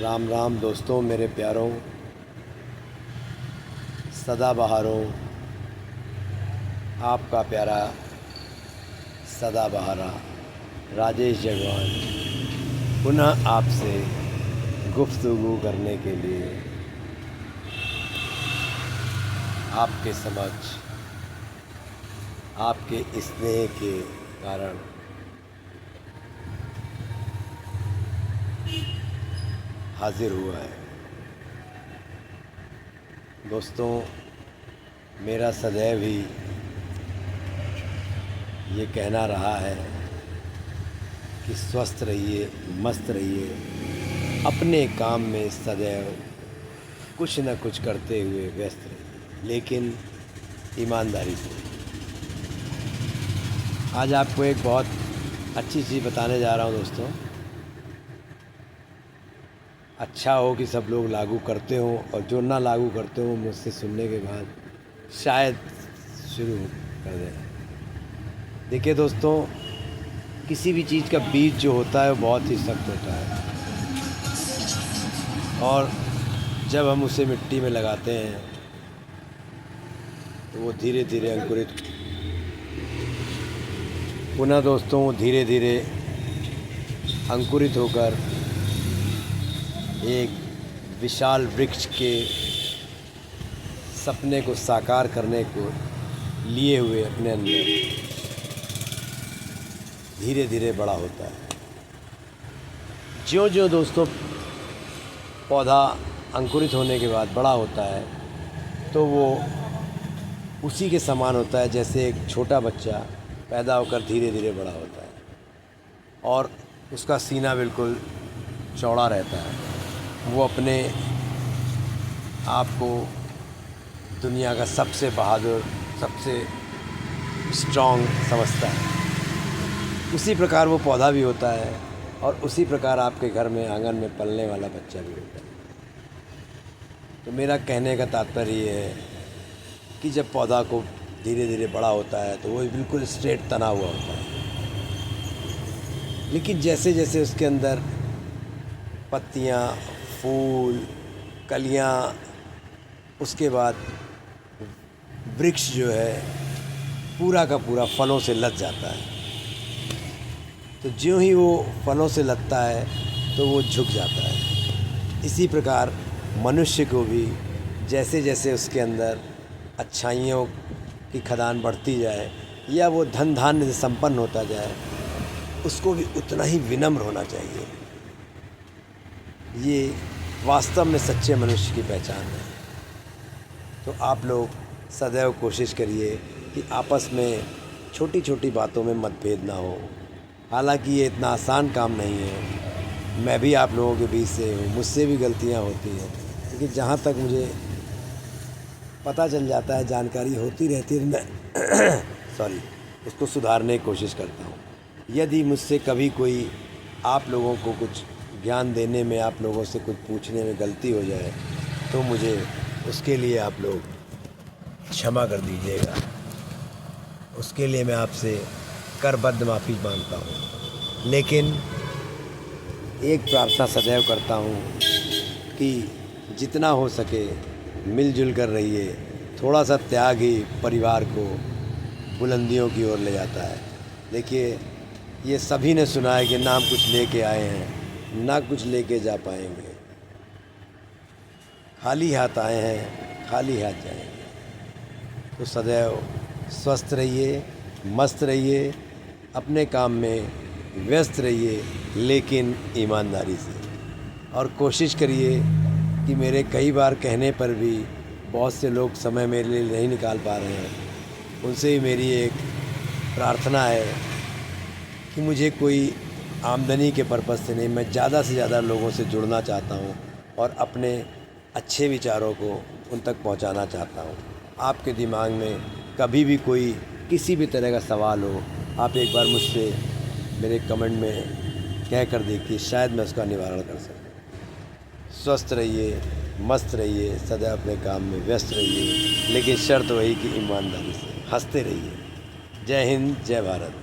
राम राम दोस्तों, मेरे प्यारों, सदाबहारों, आपका प्यारा सदाबहारा राजेश जगवान पुनः आपसे गुफ्तगू करने के लिए आपके समक्ष आपके स्नेह के कारण हाजिर हुआ है। दोस्तों, मेरा सदैव ही ये कहना रहा है कि स्वस्थ रहिए, मस्त रहिए, अपने काम में सदैव कुछ न कुछ करते हुए व्यस्त रहिए, लेकिन ईमानदारी से। आज आपको एक बहुत अच्छी चीज़ बताने जा रहा हूँ दोस्तों। अच्छा हो कि सब लोग लागू करते हों, और जो ना लागू करते हों मुझसे सुनने के बाद शायद शुरू कर दें। देखिए दोस्तों, किसी भी चीज़ का बीज जो होता है वो बहुत ही सख्त होता है, और जब हम उसे मिट्टी में लगाते हैं तो वो धीरे धीरे अंकुरित, पुनः दोस्तों वो धीरे धीरे अंकुरित होकर एक विशाल वृक्ष के सपने को साकार करने को लिए हुए अपने अंदर धीरे धीरे बड़ा होता है। ज्यों-ज्यों दोस्तों पौधा अंकुरित होने के बाद बड़ा होता है तो वो उसी के समान होता है जैसे एक छोटा बच्चा पैदा होकर धीरे धीरे बड़ा होता है, और उसका सीना बिल्कुल चौड़ा रहता है। वो अपने आप को दुनिया का सबसे बहादुर, सबसे स्ट्रॉन्ग समझता है। उसी प्रकार वो पौधा भी होता है, और उसी प्रकार आपके घर में आंगन में पलने वाला बच्चा भी होता है। तो मेरा कहने का तात्पर्य ये है कि जब पौधा को धीरे धीरे बड़ा होता है तो वो बिल्कुल स्ट्रेट तना हुआ होता है, लेकिन जैसे जैसे उसके अंदर पत्तियाँ, फूल, कलियाँ, उसके बाद वृक्ष जो है पूरा का पूरा फलों से लद जाता है। तो ज्यों ही वो फलों से लदता है तो वो झुक जाता है। इसी प्रकार मनुष्य को भी जैसे जैसे उसके अंदर अच्छाइयों की खदान बढ़ती जाए, या वो धन धान्य से संपन्न होता जाए, उसको भी उतना ही विनम्र होना चाहिए। ये वास्तव में सच्चे मनुष्य की पहचान है। तो आप लोग सदैव कोशिश करिए कि आपस में छोटी छोटी बातों में मतभेद ना हो। हालांकि ये इतना आसान काम नहीं है। मैं भी आप लोगों के बीच से हूँ, मुझसे भी गलतियाँ होती हैं, लेकिन जहाँ तक मुझे पता चल जाता है, जानकारी होती रहती है, मैं उसको सुधारने की कोशिश करता हूँ। यदि मुझसे कभी कोई आप लोगों को कुछ ज्ञान देने में, आप लोगों से कुछ पूछने में गलती हो जाए तो मुझे उसके लिए आप लोग क्षमा कर दीजिएगा। उसके लिए मैं आपसे करबद्ध माफ़ी मांगता हूँ। लेकिन एक प्रार्थना सदैव करता हूँ कि जितना हो सके मिलजुल कर रहिए। थोड़ा सा त्याग ही परिवार को बुलंदियों की ओर ले जाता है। देखिए, ये सभी ने सुना है कि ना हम कुछ लेके आए हैं, ना कुछ लेके जा पाएंगे। खाली हाथ आए हैं, खाली हाथ जाएंगे। तो सदैव स्वस्थ रहिए, मस्त रहिए, अपने काम में व्यस्त रहिए, लेकिन ईमानदारी से। और कोशिश करिए कि मेरे कई बार कहने पर भी बहुत से लोग समय मेरे लिए नहीं निकाल पा रहे हैं, उनसे ही मेरी एक प्रार्थना है कि मुझे कोई आमदनी के पर्पज़ से नहीं, मैं ज़्यादा से ज़्यादा लोगों से जुड़ना चाहता हूँ और अपने अच्छे विचारों को उन तक पहुँचाना चाहता हूँ। आपके दिमाग में कभी भी कोई किसी भी तरह का सवाल हो, आप एक बार मुझसे मेरे कमेंट में कह कर देखिए, शायद मैं उसका निवारण कर सकूँ। स्वस्थ रहिए, मस्त रहिए, सदैव अपने काम में व्यस्त रहिए, लेकिन शर्त वही कि ईमानदारी से। हंसते रहिए। जय हिंद, जय भारत।